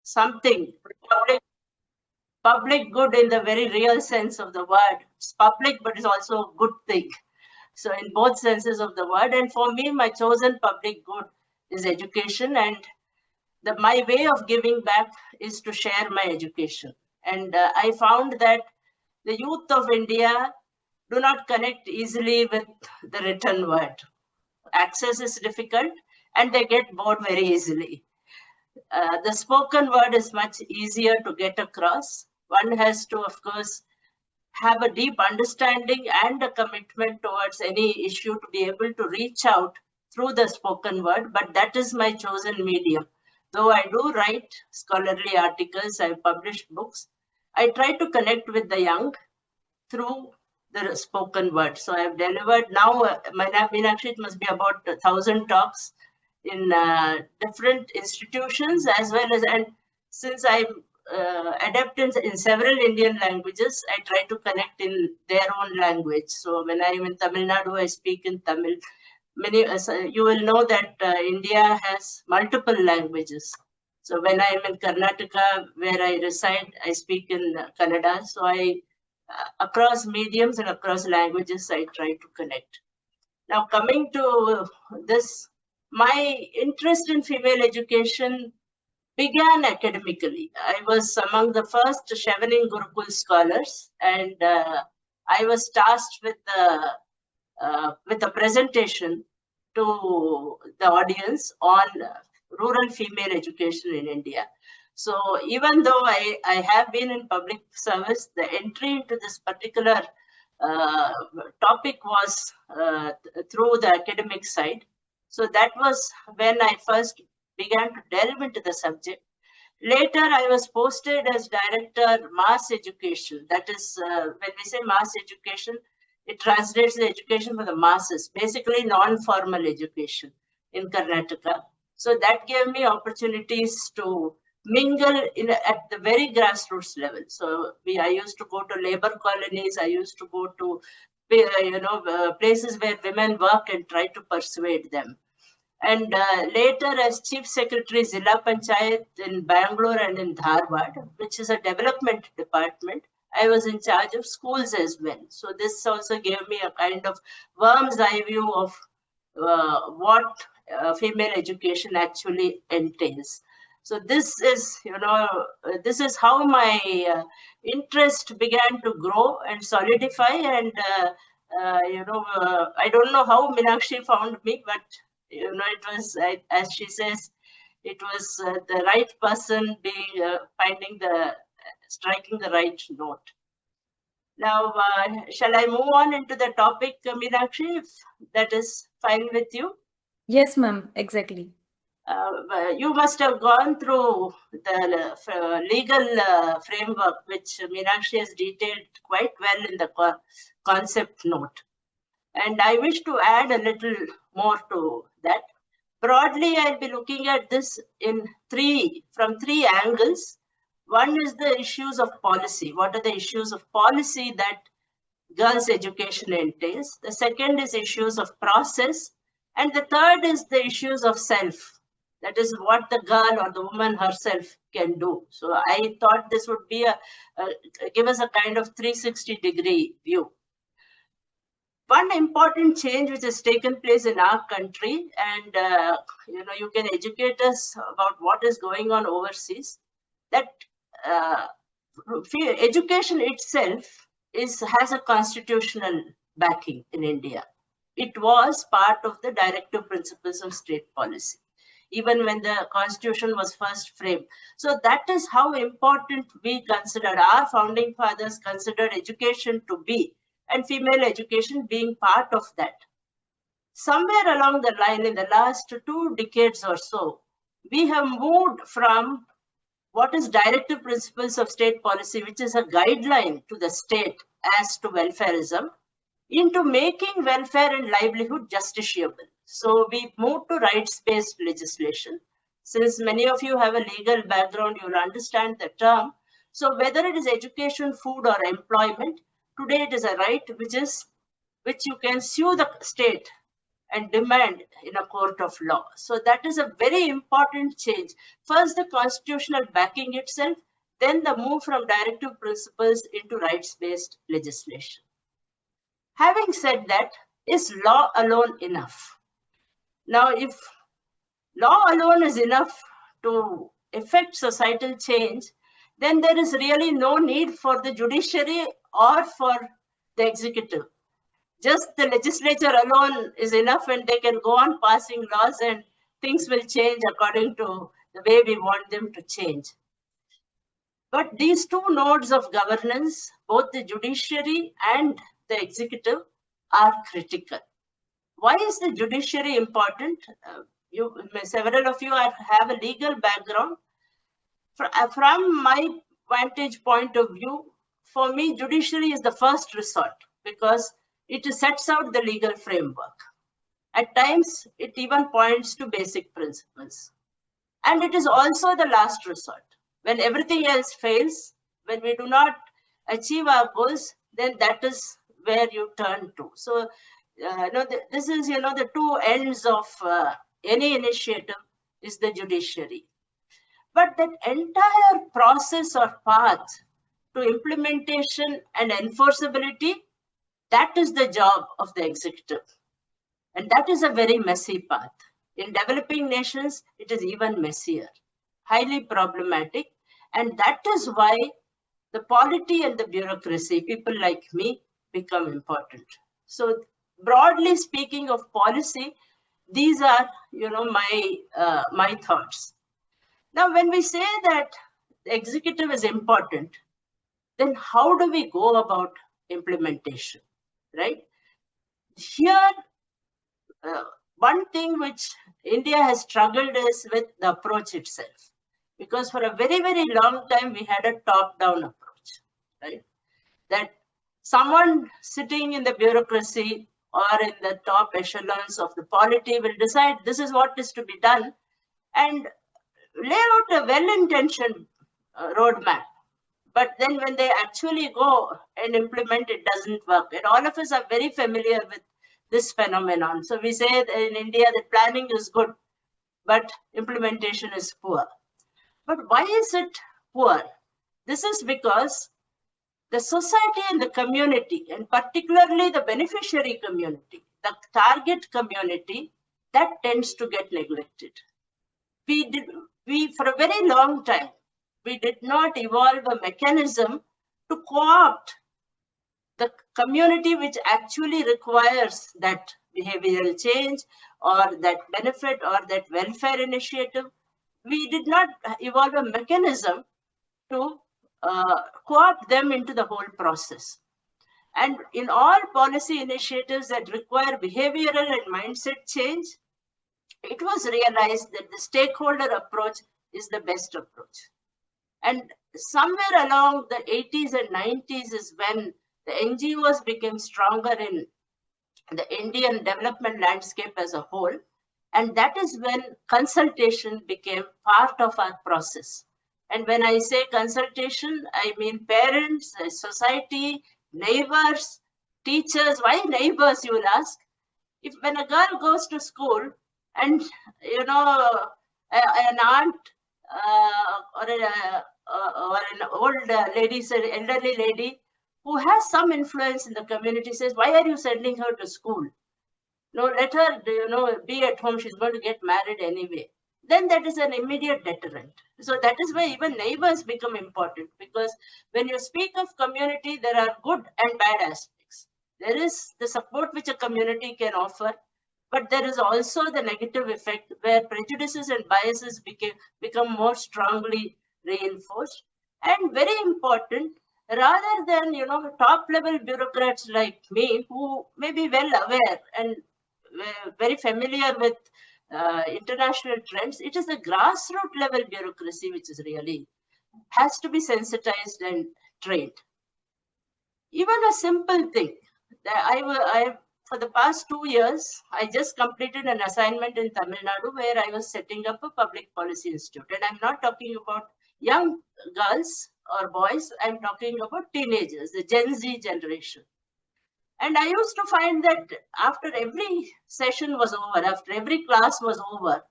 something, public good in the very real sense of the word. It's public, but it's also a good thing. So in both senses of the word. And for me, my chosen public good is education. And my way of giving back is to share my education. And I found that the youth of India do not connect easily with the written word. Access is difficult and they get bored very easily. The spoken word is much easier to get across. One has to, of course, have a deep understanding and a commitment towards any issue to be able to reach out through the spoken word, but that is my chosen medium. Though I do write scholarly articles, I've published books, I try to connect with the young through the spoken word. So I've delivered now, actually it must be about 1,000 talks in different institutions as well as, and since I'm adept in several Indian languages, I try to connect in their own language. So when I'm in Tamil Nadu, I speak in Tamil. You will know that India has multiple languages. So when I'm in Karnataka, where I reside, I speak in Kannada. So across mediums and across languages, I try to connect. Now coming to this, my interest in female education began academically. I was among the first Chevening Gurukul scholars, and I was tasked with a presentation to the audience on rural female education in India. So even though I have been in public service, the entry into this particular topic was through the academic side. So that was when I first began to delve into the subject. Later, I was posted as Director Mass Education. That is, when we say mass education, it translates the education for the masses, basically non-formal education in Karnataka. So that gave me opportunities to mingle at the very grassroots level. So I used to go to labor colonies. I used to go to places where women work and try to persuade them. And later, as Chief Secretary Zilla Panchayat in Bangalore and in Dharwad, which is a development department, I was in charge of schools as well. So this also gave me a kind of worm's eye view of what female education actually entails. So this is, this is how my interest began to grow and solidify. And I don't know how Meenakshi found me, but it was, as she says, it was the right person striking the right note. Now, shall I move on into the topic, Meenakshi, if that is fine with you? Yes, ma'am, exactly. You must have gone through the legal framework, which Meenakshi has detailed quite well in the concept note. And I wish to add a little more to that. Broadly, I'll be looking at this from three angles. One is the issues of policy. What are the issues of policy that girls' education entails? The second is issues of process. And the third is the issues of self. That is what the girl or the woman herself can do. So I thought this would be give us a kind of 360-degree view. One important change which has taken place in our country, and you can educate us about what is going on overseas, that education itself has a constitutional backing in India. It was part of the directive principles of state policy, even when the constitution was first framed. So that is how important we considered, our founding fathers considered education to be, and female education being part of that. Somewhere along the line, in the last 2 decades or so, we have moved from what is directive principles of state policy, which is a guideline to the state as to welfareism, into making welfare and livelihood justiciable. So we moved to rights-based legislation. Since many of you have a legal background, you will understand the term. So whether it is education, food, or employment, today it is a right which you can sue the state and demand in a court of law. So that is a very important change. First, the constitutional backing itself, then the move from directive principles into rights-based legislation. Having said that, is law alone enough? Now, if law alone is enough to effect societal change, then there is really no need for the judiciary or for the executive. Just the legislature alone is enough, and they can go on passing laws and things will change according to the way we want them to change. But these two nodes of governance, both the judiciary and the executive, are critical. Why is the judiciary important? Several of you have a legal background. From my vantage point of view, for me, judiciary is the first resort because it sets out the legal framework. At times, it even points to basic principles. And it is also the last resort. When everything else fails, when we do not achieve our goals, then that is where you turn to. So, this is, the two ends of any initiative is the judiciary. But that entire process or path to implementation and enforceability, that is the job of the executive. And that is a very messy path. In developing nations, it is even messier, highly problematic. And that is why the polity and the bureaucracy, people like me, become important. So broadly speaking of policy, these are, my thoughts. Now, when we say that the executive is important, then how do we go about implementation, right? Here, one thing which India has struggled is with the approach itself. Because for a very, very long time, we had a top-down approach, right? That someone sitting in the bureaucracy or in the top echelons of the polity will decide this is what is to be done and lay out a well-intentioned roadmap. But then when they actually go and implement, it doesn't work. And all of us are very familiar with this phenomenon. So we say in India that planning is good, but implementation is poor. But why is it poor? This is because the society and the community, and particularly the beneficiary community, the target community, that tends to get neglected. We for a very long time, we did not evolve a mechanism to co-opt the community which actually requires that behavioral change or that benefit or that welfare initiative. We did not evolve a mechanism to co-opt them into the whole process. And in all policy initiatives that require behavioral and mindset change, it was realized that the stakeholder approach is the best approach. And somewhere along the 80s and 90s is when the NGOs became stronger in the Indian development landscape as a whole. And that is when consultation became part of our process. And when I say consultation, I mean parents, society, neighbors, teachers. Why neighbors, you will ask? If when a girl goes to school and, an aunt or an old lady, elderly lady who has some influence in the community says, why are you sending her to school? No, let her, be at home. She's going to get married anyway. Then that is an immediate deterrent. So that is why even neighbors become important, because when you speak of community, there are good and bad aspects. There is the support which a community can offer, but there is also the negative effect where prejudices and biases become more strongly reinforced. And very important, rather than, top level bureaucrats like me who may be well aware and very familiar with international trends, it is the grassroots level bureaucracy which is really has to be sensitized and trained. Even a simple thing that for the past 2 years, I just completed an assignment in Tamil Nadu where I was setting up a public policy institute. And I'm not talking about young girls or boys, I'm talking about teenagers, the Gen Z generation. And I used to find that after every session was over, after every class was over,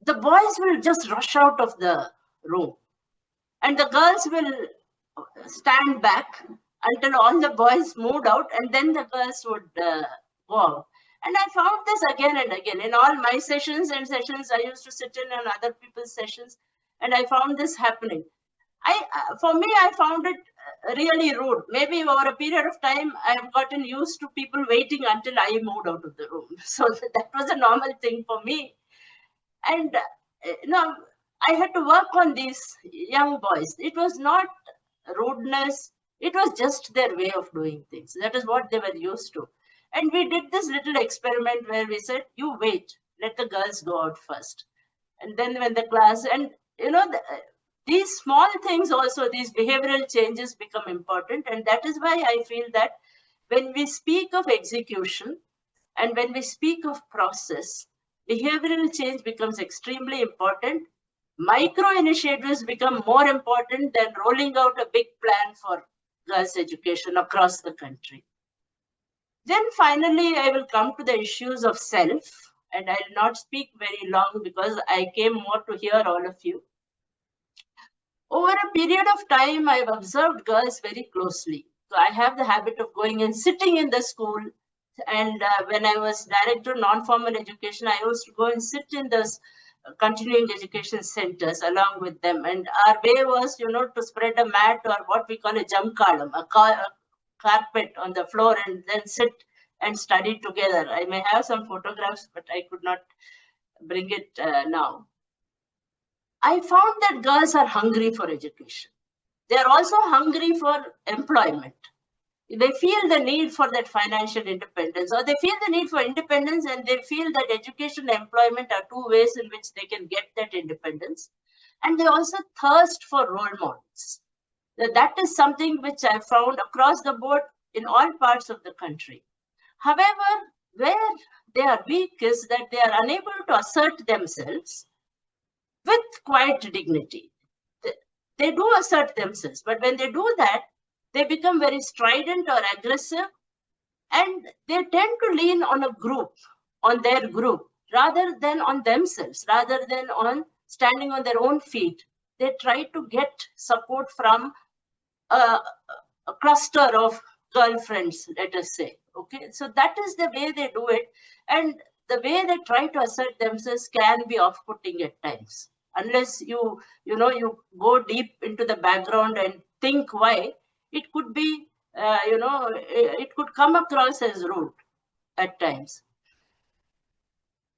the boys will just rush out of the room and the girls will stand back until all the boys moved out, and then the girls would go out. And I found this again and again in all my sessions and sessions I used to sit in on other people's sessions, and I found this happening. For me, I found it really rude. Maybe over a period of time, I have gotten used to people waiting until I moved out of the room. So that was a normal thing for me. And I had to work on these young boys. It was not rudeness, it was just their way of doing things. That is what they were used to. And we did this little experiment where we said, you wait, let the girls go out first. And then when the class, and these small things also, these behavioral changes become important. And that is why I feel that when we speak of execution and when we speak of process, behavioral change becomes extremely important. Micro initiatives become more important than rolling out a big plan for girls' education across the country. Then finally, I will come to the issues of self, and I will not speak very long because I came more to hear all of you. Over a period of time, I have observed girls very closely. So I have the habit of going and sitting in the school. And when I was director of non-formal education, I used to go and sit in those continuing education centers along with them. And our way was, to spread a mat or what we call a jamkalam, a carpet on the floor, and then sit and study together. I may have some photographs, but I could not bring it now. I found that girls are hungry for education. They are also hungry for employment. They feel the need for that financial independence, or they feel the need for independence, and they feel that education and employment are two ways in which they can get that independence. And they also thirst for role models. That is something which I found across the board in all parts of the country. However, where they are weak is that they are unable to assert themselves with quiet dignity. They do assert themselves, but when they do that, they become very strident or aggressive, and they tend to lean on a group, on their group, rather than on themselves, rather than on standing on their own feet. They try to get support from a cluster of girlfriends, let us say. Okay, so that is the way they do it, and the way they try to assert themselves can be off-putting at times. Unless you go deep into the background and think why, it could be, it could come across as rude at times.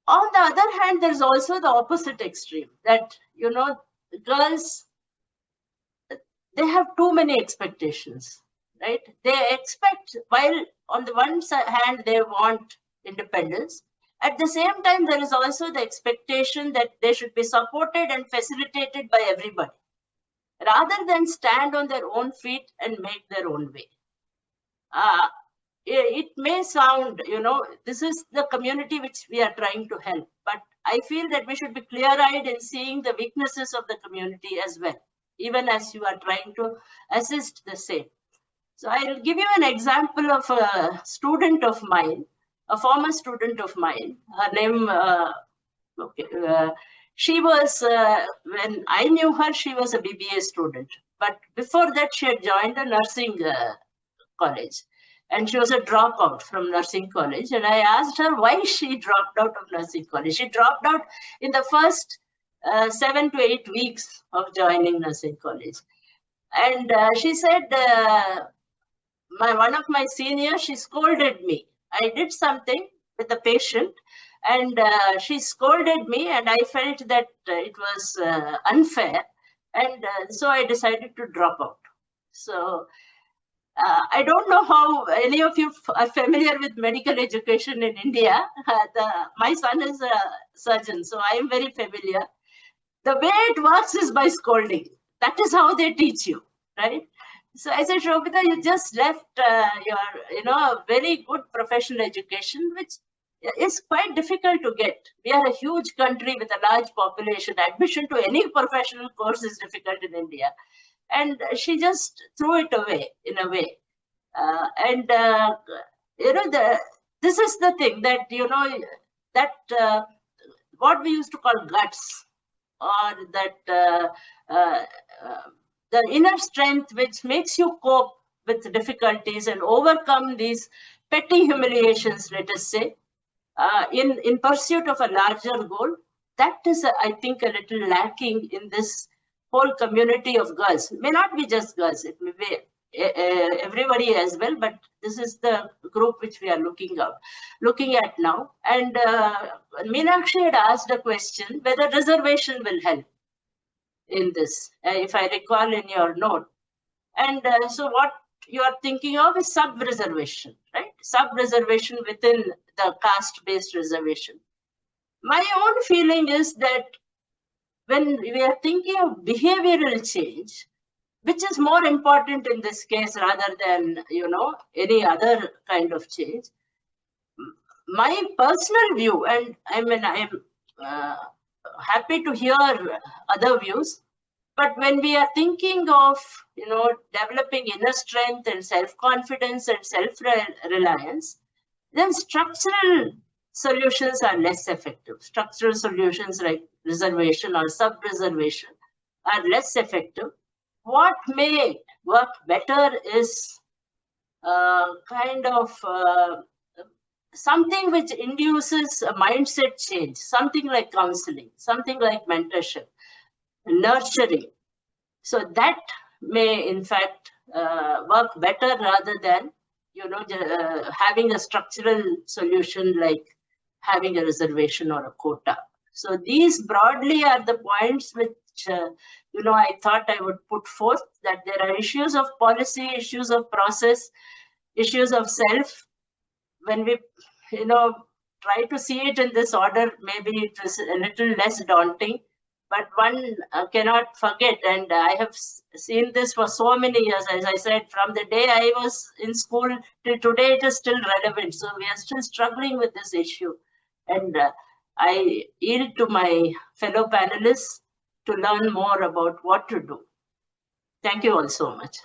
On the other hand, there's also the opposite extreme that, girls, they have too many expectations, right? They expect, while on the one hand, they want independence, at the same time, there is also the expectation that they should be supported and facilitated by everybody, rather than stand on their own feet and make their own way. It may sound, this is the community which we are trying to help, but I feel that we should be clear-eyed in seeing the weaknesses of the community as well, even as you are trying to assist the same. So I'll give you an example of a student of mine, a former student of mine. Her name, she was, when I knew her, she was a BBA student. But before that, she had joined a nursing college. And she was a dropout from nursing college. And I asked her why she dropped out of nursing college. She dropped out in the first 7 to 8 weeks of joining nursing college. And she said, one of my seniors, she scolded me. I did something with the patient, and she scolded me, and I felt that it was unfair, and so I decided to drop out. So I don't know how any of you are familiar with medical education in India. My son is a surgeon, so I am very familiar. The way it works is by scolding. That is how they teach you, right? So I said, Shobita, you just left your, very good professional education, which is quite difficult to get. We are a huge country with a large population. Admission to any professional course is difficult in India. And she just threw it away in a way. This is the thing that, what we used to call guts, or the inner strength which makes you cope with difficulties and overcome these petty humiliations, let us say, in pursuit of a larger goal. That is, I think, a little lacking in this whole community of girls. It may not be just girls, it may be everybody as well, but this is the group which we are looking at now. And Meenakshi had asked a question whether reservation will help in this, if I recall in your note. And so what you are thinking of is sub-reservation, right? Sub-reservation within the caste-based reservation. My own feeling is that when we are thinking of behavioral change, which is more important in this case rather than, any other kind of change, my personal view, and I mean, I am happy to hear other views, but when we are thinking of, developing inner strength and self-confidence and self-reliance, then structural solutions are less effective. Structural solutions like reservation or sub-reservation are less effective. What may work better is something which induces a mindset change, something like counseling, something like mentorship, nurturing. So that may, in fact, work better rather than, having a structural solution like having a reservation or a quota. So these broadly are the points which, I thought I would put forth, that there are issues of policy, issues of process, issues of self. When we, try to see it in this order, maybe it is a little less daunting. But one cannot forget, and I have seen this for so many years, as I said, from the day I was in school till today, it is still relevant. So we are still struggling with this issue. And I yield to my fellow panelists to learn more about what to do. Thank you all so much.